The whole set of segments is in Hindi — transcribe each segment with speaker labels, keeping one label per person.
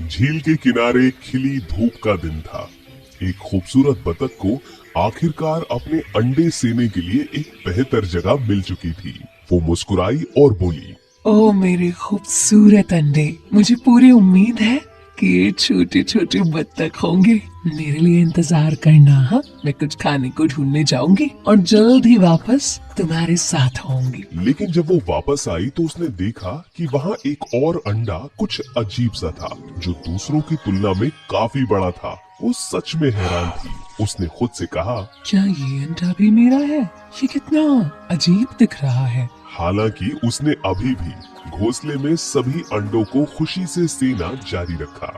Speaker 1: झील के किनारे खिली धूप का दिन था। एक खूबसूरत बतख को आखिरकार अपने अंडे सेने के लिए एक बेहतर जगह मिल चुकी थी। वो मुस्कुराई और बोली,
Speaker 2: ओ मेरे खूबसूरत अंडे, मुझे पूरी उम्मीद है कि ये छोटे छोटे बत्तख होंगे। मेरे लिए इंतजार करना। हाँ, मैं कुछ खाने को ढूंढने जाऊंगी और जल्द ही वापस तुम्हारे साथ होंगी।
Speaker 1: लेकिन जब वो वापस आई तो उसने देखा कि वहाँ एक और अंडा कुछ अजीब सा था, जो दूसरों की तुलना में काफी बड़ा था। वो सच में हैरान थी। उसने खुद से कहा,
Speaker 2: क्या ये अंडा भी मेरा है? ये कितना अजीब दिख रहा है।
Speaker 1: हालांकि उसने अभी भी घोंसले में सभी अंडों को खुशी से सेना जारी रखा।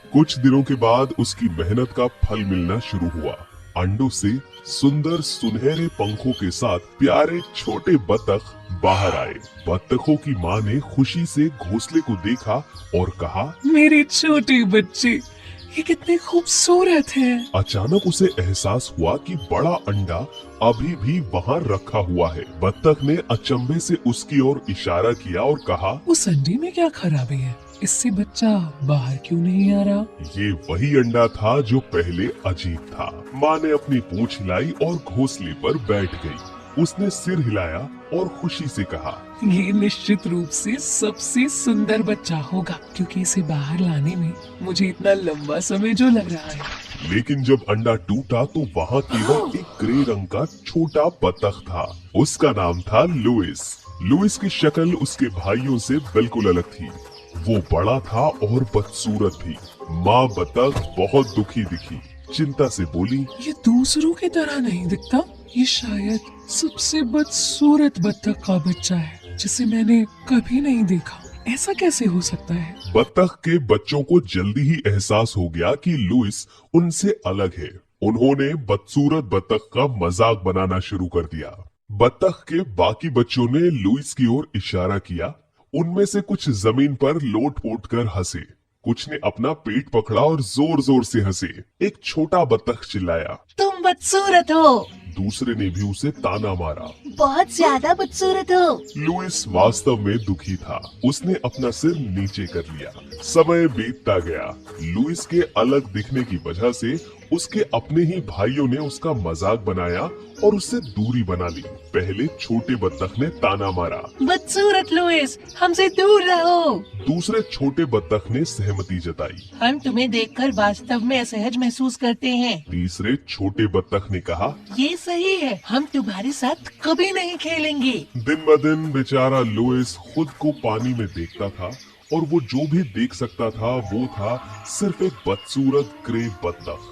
Speaker 1: कुछ दिनों के बाद उसकी मेहनत का फल मिलना शुरू हुआ। अंडों से सुंदर सुनहरे पंखों के साथ प्यारे छोटे बतख बाहर आए। बतखों की माँ ने खुशी से घोंसले को देखा और कहा,
Speaker 2: मेरे छोटे बच्चे, ये कितने खूबसूरत हैं।
Speaker 1: अचानक उसे एहसास हुआ कि बड़ा अंडा अभी भी वहाँ रखा हुआ है। बत्तख ने अचंभे से उसकी ओर इशारा किया और कहा,
Speaker 2: उस अंडे में क्या खराबी है? इससे बच्चा बाहर क्यों नहीं आ रहा?
Speaker 1: ये वही अंडा था जो पहले अजीब था। माँ ने अपनी पूंछ हिलाई और घोंसले पर बैठ गई। उसने सिर हिलाया और खुशी से कहा,
Speaker 2: ये निश्चित रूप से सबसे सुंदर बच्चा होगा, क्योंकि इसे बाहर लाने में मुझे इतना लंबा समय जो लग रहा है।
Speaker 1: लेकिन जब अंडा टूटा तो वहाँ केवल एक ग्रे रंग का छोटा बतख था। उसका नाम था लुइस। लुइस की शक्ल उसके भाइयों से बिल्कुल अलग थी। वो बड़ा था और बदसूरत भी। माँ बतख बहुत दुखी दिखी, चिंता से बोली,
Speaker 2: ये दूसरों की तरह नहीं दिखता। ये शायद सबसे बदसूरत बत्तख का बच्चा है, जिसे मैंने कभी नहीं देखा। ऐसा कैसे हो सकता है?
Speaker 1: बतख के बच्चों को जल्दी ही एहसास हो गया कि लुइस उनसे अलग है। उन्होंने बदसूरत बतख का मजाक बनाना शुरू कर दिया। बतख के बाकी बच्चों ने लुइस की ओर इशारा किया। उनमें से कुछ जमीन पर लोट-पोट कर हंसे, कुछ ने अपना पेट पकड़ा और जोर जोर से हंसे। एक छोटा बतख चिल्लाया,
Speaker 3: तुम बदसूरत हो,
Speaker 1: दूसरे ने भी उसे ताना मारा।
Speaker 3: बहुत ज्यादा बदसूरत हो।
Speaker 1: लुइस वास्तव में दुखी था। उसने अपना सिर नीचे कर लिया। समय बीतता गया। लुइस के अलग दिखने की वजह से उसके अपने ही भाइयों ने उसका मजाक बनाया और उससे दूरी बना ली। पहले छोटे बत्तख ने ताना मारा,
Speaker 3: बदसूरत लुइस, हमसे दूर रहो।
Speaker 1: दूसरे छोटे बत्तख ने सहमति जताई।
Speaker 3: हम तुम्हें देखकर वास्तव में असहज महसूस करते हैं।
Speaker 1: तीसरे छोटे बत्तख ने कहा,
Speaker 3: ये सही है, हम तुम्हारे साथ कभी नहीं खेलेंगे।
Speaker 1: दिन ब दिन बेचारा लुइस खुद को पानी में देखता था और वो जो भी देख सकता था वो था सिर्फ एक बदसूरत ग्रे बत्तख।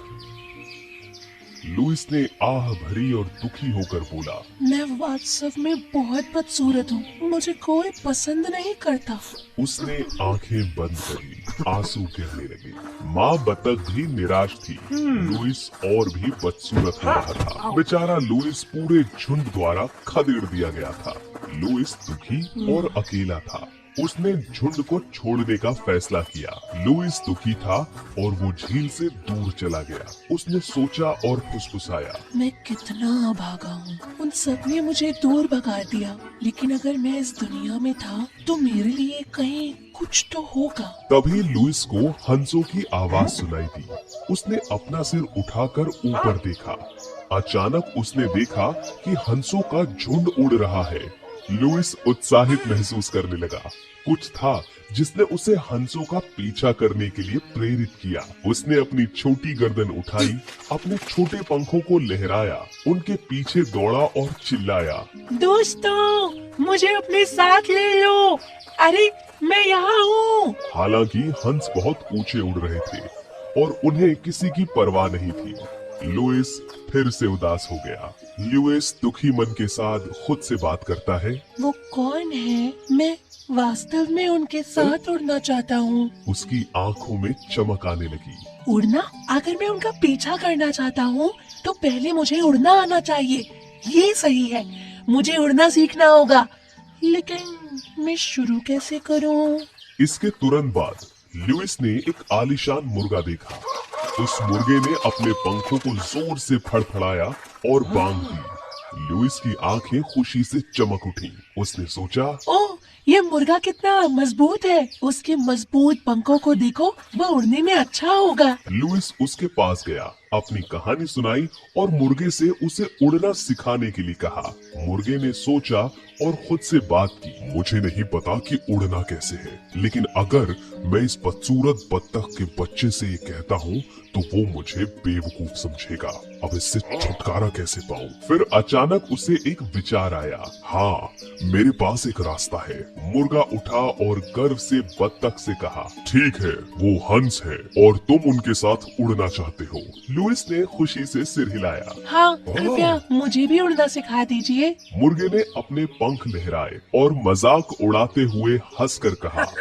Speaker 1: लुइस ने आह भरी और दुखी होकर बोला,
Speaker 2: मैं वास्तव में बहुत बदसूरत हूँ। मुझे कोई पसंद नहीं करता।
Speaker 1: उसने आंखें बंद करी, आंसू गिरने लगे। माँ बतख भी निराश थी। लुइस और भी बदसूरत हो रहा था। बेचारा लुइस पूरे झुंड द्वारा खदेड़ दिया गया था। लुइस दुखी और अकेला था। उसने झुंड को छोड़ने का फैसला किया। लुइस दुखी था और वो झील से दूर चला गया। उसने सोचा और फुसफुसाया,
Speaker 2: मैं कितना भागा हूँ। उन सब ने मुझे दूर भगा दिया, लेकिन अगर मैं इस दुनिया में था तो मेरे लिए कहीं कुछ तो होगा।
Speaker 1: तभी लुइस को हंसों की आवाज सुनाई दी। उसने अपना सिर उठाकर ऊपर देखा। अचानक उसने देखा कि हंसों का झुंड उड़ रहा है। लुइस उत्साहित महसूस करने लगा। कुछ था जिसने उसे हंसों का पीछा करने के लिए प्रेरित किया। उसने अपनी छोटी गर्दन उठाई, अपने छोटे पंखों को लहराया, उनके पीछे दौड़ा और चिल्लाया,
Speaker 3: दोस्तों, मुझे अपने साथ ले लो। अरे, मैं यहाँ हूँ।
Speaker 1: हालांकि हंस बहुत ऊंचे उड़ रहे थे और उन्हें किसी की परवाह नहीं थी। लुइस फिर से उदास हो गया। लुइस दुखी मन के साथ खुद से बात करता है,
Speaker 2: वो कौन है? मैं वास्तव में उनके साथ उड़ना चाहता हूँ।
Speaker 1: उसकी आंखों में चमक आने लगी।
Speaker 2: उड़ना? अगर मैं उनका पीछा करना चाहता हूँ तो पहले मुझे उड़ना आना चाहिए। ये सही है, मुझे उड़ना सीखना होगा। लेकिन मैं शुरू कैसे करूँ?
Speaker 1: इसके तुरंत बाद लुइस ने एक आलीशान मुर्गा देखा। उस मुर्गे ने अपने पंखों को जोर से फड़फड़ाया और बांग दी। लुइस की आंखें खुशी से चमक उठी। उसने सोचा,
Speaker 2: ओह, ये मुर्गा कितना मजबूत है, उसके मजबूत पंखों को देखो, वो उड़ने में अच्छा होगा।
Speaker 1: लुइस उसके पास गया, अपनी कहानी सुनाई और मुर्गे से उसे उड़ना सिखाने के लिए कहा। मुर्गे ने सोचा और खुद से बात की, मुझे नहीं पता कि उड़ना कैसे है, लेकिन अगर मैं इस बदसूरत बत्तख के बच्चे से ये कहता हूँ तो वो मुझे बेवकूफ समझेगा। अब इससे छुटकारा कैसे पाऊं? फिर अचानक उसे एक विचार आया। हाँ, मेरे पास एक रास्ता है। मुर्गा उठा और गर्व से बत्तख से कहा, ठीक है, वो हंस है और तुम उनके साथ उड़ना चाहते हो। लुइस ने खुशी से सिर हिलाया।
Speaker 2: हाँ, कृपया मुझे भी उड़ना सिखा दीजिए।
Speaker 1: मुर्गे ने अपने पंख लहराए और मजाक उड़ाते हुए हंसकर कहा,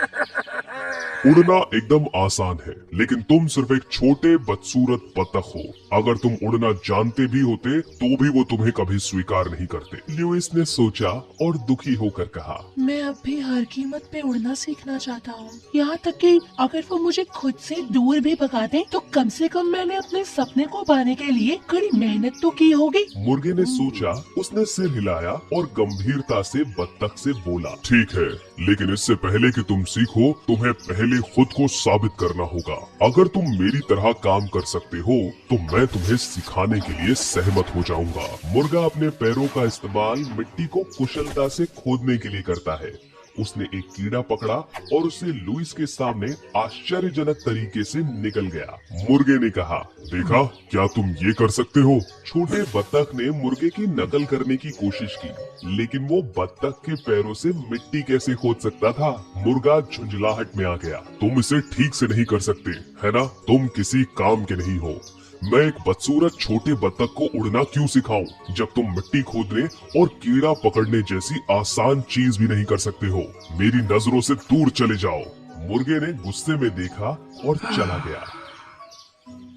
Speaker 1: उड़ना एकदम आसान है, लेकिन तुम सिर्फ एक छोटे बदसूरत बतख हो। अगर तुम उड़ना जानते भी होते तो भी वो तुम्हें कभी स्वीकार नहीं करते। लुइस ने सोचा और दुखी होकर कहा,
Speaker 2: मैं अब भी हर कीमत पे उड़ना सीखना चाहता हूँ, यहाँ तक कि अगर वो मुझे खुद से दूर भी भगा दें, तो कम से कम मैंने अपने सपने को पाने के लिए कड़ी मेहनत तो की होगी।
Speaker 1: मुर्गे ने सोचा, उसने सिर हिलाया और गंभीरता से बत्तख से बोला, ठीक है, लेकिन इससे पहले कि तुम सीखो, तुम्हें पहले खुद को साबित करना होगा। अगर तुम मेरी तरह काम कर सकते हो तो मैं तुम्हें सिखाने के लिए सहमत हो जाऊंगा। मुर्गा अपने पैरों का इस्तेमाल मिट्टी को कुशलता से खोदने के लिए करता है। उसने एक कीड़ा पकड़ा और उसे लुइस के सामने आश्चर्यजनक तरीके से निकल गया। मुर्गे ने कहा, देखा, क्या तुम ये कर सकते हो? छोटे बत्तख ने मुर्गे की नकल करने की कोशिश की, लेकिन वो बत्तख के पैरों से मिट्टी कैसे खोद सकता था? मुर्गा झुंझलाहट में आ गया। तुम इसे ठीक से नहीं कर सकते, है ना? तुम किसी काम के नहीं हो। मैं एक बदसूरत छोटे बत्तख को उड़ना क्यों सिखाऊं, जब तुम मिट्टी खोदने और कीड़ा पकड़ने जैसी आसान चीज भी नहीं कर सकते हो। मेरी नजरों से दूर चले जाओ। मुर्गे ने गुस्से में देखा और चला गया।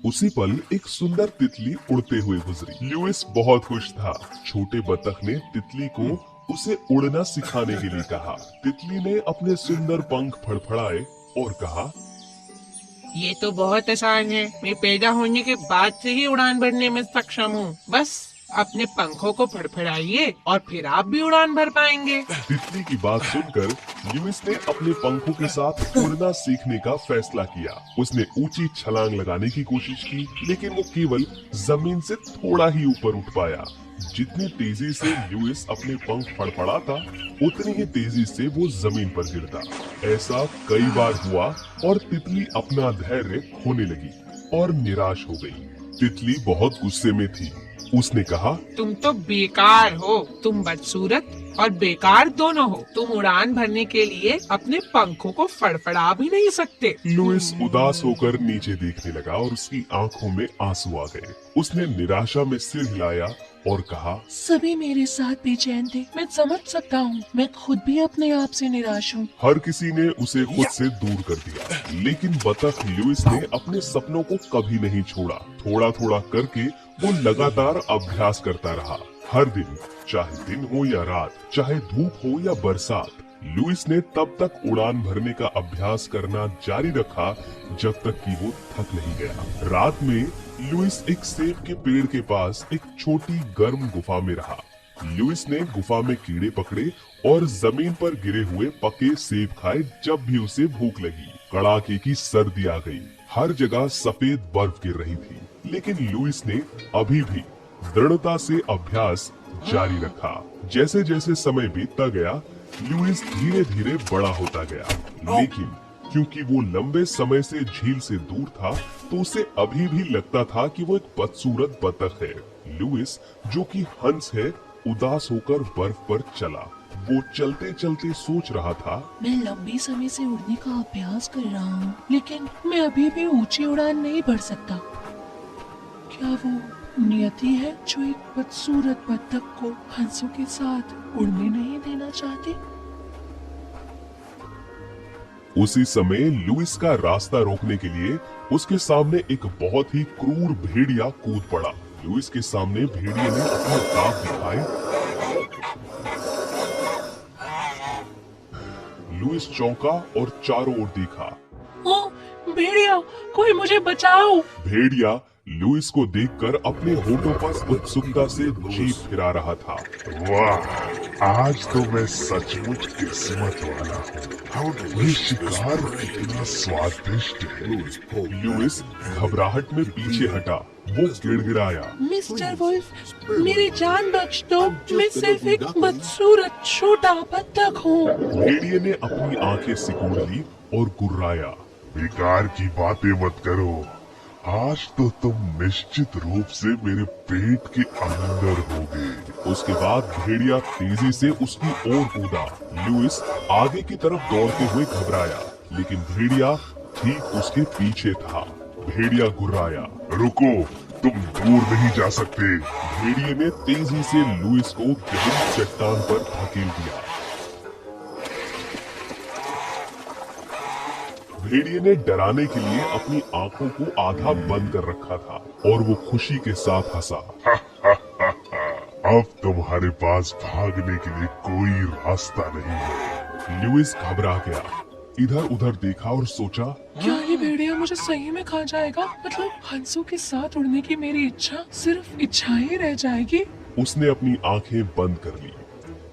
Speaker 1: उसी पल एक सुंदर तितली उड़ते हुए गुजरी। लुइस बहुत खुश था। छोटे बत्तख ने तितली को उसे उड़ना सिखाने के लिए कहा। तितली ने अपने सुंदर पंख फड़फड़ाए और कहा,
Speaker 3: ये तो बहुत आसान है। मैं पैदा होने के बाद से ही उड़ान भरने में सक्षम हूँ। बस अपने पंखों को फड़फड़ाइए और फिर आप भी उड़ान भर पाएंगे।
Speaker 1: तितली की बात सुनकर लुइस ने अपने पंखों के साथ उड़ना सीखने का फैसला किया। उसने ऊंची छलांग लगाने की कोशिश की, लेकिन वो केवल जमीन से थोड़ा ही ऊपर उठ पाया। जितनी तेजी से लुइस अपने पंख फड़फड़ाता, उतनी ही तेजी से वो जमीन पर गिरता। ऐसा कई बार हुआ और तितली अपना धैर्य खोने लगी और निराश हो गई। तितली बहुत गुस्से में थी। उसने कहा,
Speaker 3: तुम तो बेकार हो। तुम बदसूरत और बेकार दोनों हो। तुम उड़ान भरने के लिए अपने पंखों को फड़फड़ा भी नहीं सकते।
Speaker 1: लुइस उदास होकर नीचे देखने लगा और उसकी आंखों में आंसू आ गए। उसने निराशा में सिर हिलाया और कहा,
Speaker 2: सभी मेरे साथ बेचैन थे। मैं समझ सकता हूँ, मैं खुद भी अपने आप से निराश हूँ।
Speaker 1: हर किसी ने उसे खुद से दूर कर दिया, लेकिन बतख लुइस ने अपने सपनों को कभी नहीं छोड़ा। थोड़ा थोड़ा करके वो लगातार अभ्यास करता रहा। हर दिन, चाहे दिन हो या रात, चाहे धूप हो या बरसात, लुइस ने तब तक उड़ान भरने का अभ्यास करना जारी रखा जब तक कि वो थक नहीं गया। रात में लुइस एक सेब के पेड़ के पास एक छोटी गर्म गुफा में रहा। लुइस ने गुफा में कीड़े पकड़े और जमीन पर गिरे हुए पके सेब खाए जब भी उसे भूख लगी। कड़ाके की सर्दी आ गई। हर जगह सफेद बर्फ गिर रही थी, लेकिन लुइस ने अभी भी दृढ़ता से अभ्यास जारी रखा। जैसे जैसे समय बीतता गया, लुइस धीरे धीरे बड़ा होता गया, लेकिन क्योंकि वो लंबे समय से झील से दूर था, तो उसे अभी भी लगता था कि वो एक बदसूरत बतख है। लुइस, जो कि हंस है, उदास होकर बर्फ पर चला। वो चलते चलते सोच रहा था,
Speaker 2: मैं लंबे समय से उड़ने का अभ्यास कर रहा हूँ, लेकिन मैं अभी भी ऊंची उड़ान नहीं भर सकता। क्या वो नियति है जो एक बदसूरत बतख को हंसों के साथ उड़ने नहीं देना चाहती?
Speaker 1: उसी समय लुइस का रास्ता रोकने के लिए उसके सामने एक बहुत ही क्रूर भेड़िया कूद पड़ा। लुइस के सामने भेड़िए ने अपने दांत दिखाए। लुइस चौंका और चारों ओर देखा।
Speaker 3: ओ भेड़िया, कोई मुझे बचाओ।
Speaker 1: भेड़िया लुइस को देखकर अपने होठों पर उत्सुकता से जीभ फिरा रहा था।
Speaker 4: वाह, आज तो मैं सचमुच किस्मत वाला हूँ। ये शिकार कितना स्वादिष्ट है।
Speaker 1: लुइस घबराहट में पीछे हटा। वो गिड़गिड़ाया।
Speaker 2: मिस्टर वुल्फ, मेरी जान बख्श दो। मैं सिर्फ एक बदसूरत छोटा बत्तख हूँ।
Speaker 1: भेड़िए ने अपनी आंखें सिकोड़ ली और गुर्राया।
Speaker 4: बेकार की बातें मत करो। आज तो तुम निश्चित रूप से मेरे पेट के अंदर होगे।
Speaker 1: उसके बाद भेड़िया तेजी से उसकी ओर कूदा। लुइस आगे की तरफ दौड़ते हुए घबराया, लेकिन भेड़िया ठीक उसके पीछे था। भेड़िया गुर्राया।
Speaker 4: रुको, तुम दूर नहीं जा सकते।
Speaker 1: भेड़िए ने तेजी से लुइस को गहरी चट्टान पर धकेल दिया। भेड़िए ने डराने के लिए अपनी आंखों को आधा बंद कर रखा था और वो खुशी के साथ हंसा।
Speaker 4: अब तुम्हारे पास भागने के लिए कोई रास्ता नहीं है।
Speaker 1: लुइस घबरा गया, इधर उधर देखा और सोचा,
Speaker 2: क्या ये भेड़िया मुझे सही में खा जाएगा? मतलब हंसों के साथ उड़ने की मेरी इच्छा सिर्फ इच्छा ही रह जाएगी।
Speaker 1: उसने अपनी आंखें बंद कर ली,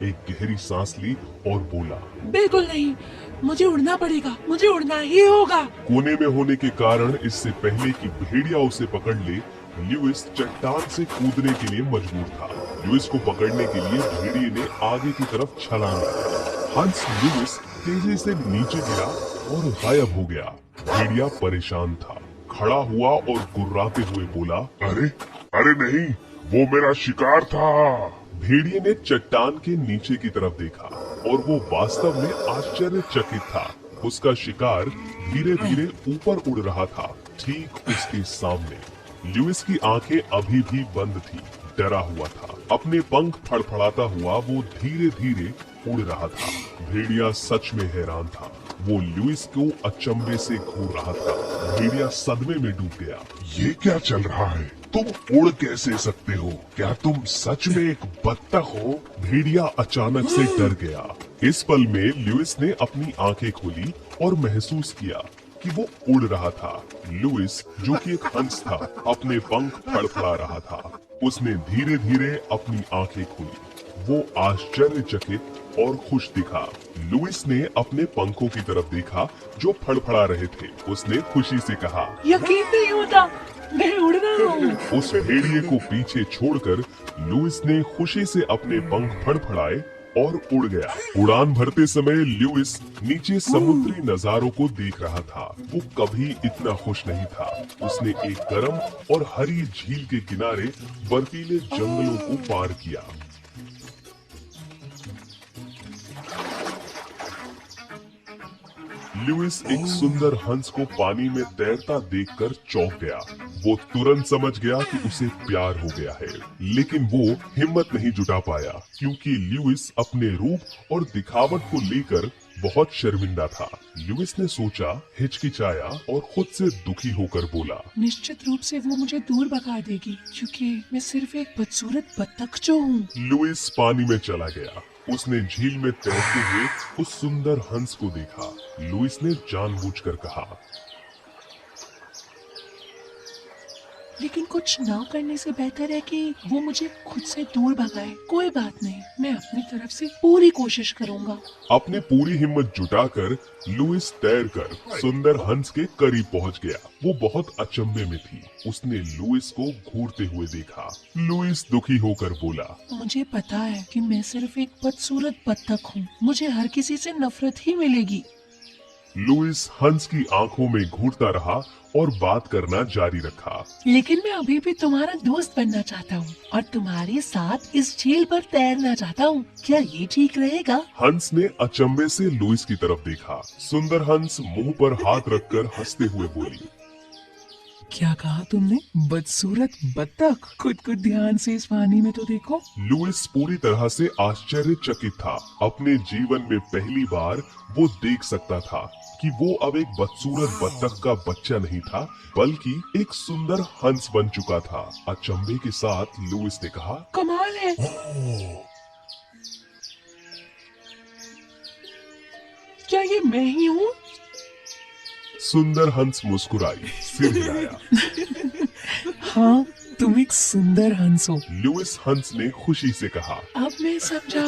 Speaker 1: एक गहरी सांस ली और बोला,
Speaker 2: बिल्कुल नहीं, मुझे उड़ना पड़ेगा, मुझे उड़ना ही होगा।
Speaker 1: कोने में होने के कारण इससे पहले कि भेड़िया उसे पकड़ ले, लुइस चट्टान से कूदने के लिए मजबूर था। लुइस को पकड़ने के लिए भेड़िए ने आगे की तरफ छलांग लगाई। हंस लुइस तेजी से नीचे गिरा और गायब हो गया। भेड़िया परेशान था, खड़ा हुआ और गुर्राते हुए बोला,
Speaker 4: अरे अरे नहीं, वो मेरा शिकार था।
Speaker 1: भेड़िए ने चट्टान के नीचे की तरफ देखा और वो वास्तव में आश्चर्यचकित था। उसका शिकार धीरे धीरे ऊपर उड़ रहा था, ठीक उसके सामने। लुइस की आंखें अभी भी बंद थी, डरा हुआ था। अपने पंख फड़फड़ाता हुआ वो धीरे धीरे उड़ रहा था। भेड़िया सच में हैरान था। वो लुइस को अचंभे से घूर रहा था। भेड़िया सदमे में डूब गया।
Speaker 4: ये क्या चल रहा है? तुम उड़ कैसे सकते हो? क्या तुम सच में एक बत्तख हो?
Speaker 1: भेड़िया अचानक से डर गया। इस पल में लुइस ने अपनी आंखें खोली और महसूस किया कि वो उड़ रहा था। लुइस, जो कि एक हंस था, अपने पंख फड़फड़ा रहा था। उसने धीरे धीरे अपनी आंखें खोली। वो आश्चर्यचकित और खुश दिखा। लुइस ने अपने पंखों की तरफ देखा जो फड़फड़ा रहे थे। उसने खुशी से कहा,
Speaker 2: यकीन नहीं होता, मैं उड़ रहा हूँ।
Speaker 1: उस भेड़िए को पीछे छोड़कर लुइस ने खुशी से अपने पंख फड़फड़ाए और उड़ गया। उड़ान भरते समय लुइस नीचे समुद्री नजारों को देख रहा था। वो कभी इतना खुश नहीं था। उसने एक गर्म और हरी झील के किनारे बर्फीले जंगलों को पार किया। लुइस एक सुंदर हंस को पानी में तैरता देखकर चौंक गया। वो तुरंत समझ गया कि उसे प्यार हो गया है, लेकिन वो हिम्मत नहीं जुटा पाया क्योंकि लुइस अपने रूप और दिखावट को लेकर बहुत शर्मिंदा था। लुइस ने सोचा, हिचकिचाया और खुद से दुखी होकर बोला,
Speaker 2: निश्चित रूप से वो मुझे दूर भगा देगी क्योंकि मैं सिर्फ एक बदसूरत बत्तख जो हूँ।
Speaker 1: लुइस पानी में चला गया। उसने झील में तैरते हुए उस सुंदर हंस को देखा। लुइस ने जानबूझकर कहा,
Speaker 2: लेकिन कुछ ना करने से बेहतर है कि वो मुझे खुद से दूर भगाए। कोई बात नहीं, मैं अपनी तरफ से पूरी कोशिश करूँगा।
Speaker 1: अपने पूरी हिम्मत जुटाकर लुइस तैरकर सुंदर हंस के करीब पहुंच गया। वो बहुत अचंभे में थी। उसने लुइस को घूरते हुए देखा। लुइस दुखी होकर बोला,
Speaker 2: मुझे पता है कि मैं सिर्फ एक बदसूरत बत्तख हूँ। मुझे हर किसी से नफरत ही मिलेगी।
Speaker 1: लुइस हंस की आंखों में घूरता रहा और बात करना जारी रखा।
Speaker 2: लेकिन मैं अभी भी तुम्हारा दोस्त बनना चाहता हूँ और तुम्हारे साथ इस झील पर तैरना चाहता हूँ। क्या ये ठीक रहेगा?
Speaker 1: हंस ने अचंभे से लुइस की तरफ देखा। सुंदर हंस मुंह पर हाथ रखकर हंसते हुए बोली,
Speaker 2: क्या कहा तुमने? बदसूरत बत्तख? खुद को ध्यान से इस पानी में तो देखो।
Speaker 1: लुइस पूरी तरह से आश्चर्यचकित था। अपने जीवन में पहली बार वो देख सकता था कि वो अब एक बदसूरत बत्तख का बच्चा नहीं था, बल्कि एक सुंदर हंस बन चुका था। अचंभे के साथ लुइस ने कहा,
Speaker 2: कमाल है। क्या ये मैं ही हूँ?
Speaker 1: सुंदर हंस मुस्कुराई, सिर हिलाया।
Speaker 2: हाँ, तुम एक सुंदर हंस हो।
Speaker 1: लुइस हंस ने खुशी से कहा।
Speaker 2: अब मैं समझा,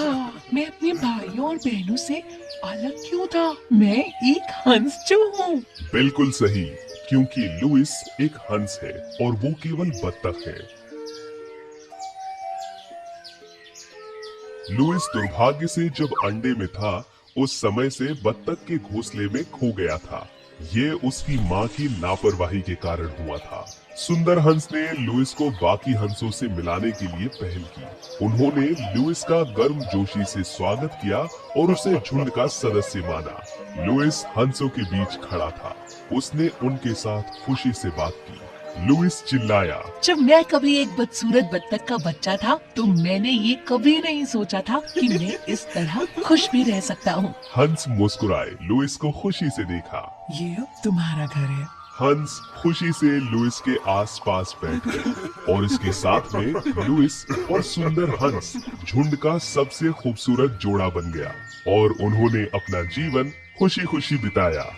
Speaker 2: मैं अपने भाइयों और बहनों से अलग क्यों था। मैं एक हंस जो हूँ।
Speaker 1: बिल्कुल सही, क्योंकि लुइस एक हंस है और वो केवल बत्तख है। लुइस दुर्भाग्य से जब अंडे में था, उस समय से बत्तख के घोंसले में खो गया था। ये उसकी माँ की लापरवाही के कारण हुआ था। सुंदर हंस ने लुइस को बाकी हंसों से मिलाने के लिए पहल की। उन्होंने लुइस का गर्मजोशी से स्वागत किया और उसे झुंड का सदस्य माना। लुइस हंसों के बीच खड़ा था। उसने उनके साथ खुशी से बात की। लुइस चिल्लाया,
Speaker 2: जब मैं कभी एक बदसूरत बत्तख का बच्चा था तो मैंने ये कभी नहीं सोचा था कि मैं इस तरह खुश भी रह सकता हूँ।
Speaker 1: हंस मुस्कुराए, लुइस को खुशी से देखा।
Speaker 2: ये अब तुम्हारा घर है।
Speaker 1: हंस खुशी से लुइस के आसपास बैठ गए और इसके साथ में लुइस और सुंदर हंस झुंड का सबसे खूबसूरत जोड़ा बन गया और उन्होंने अपना जीवन खुशी खुशी बिताया।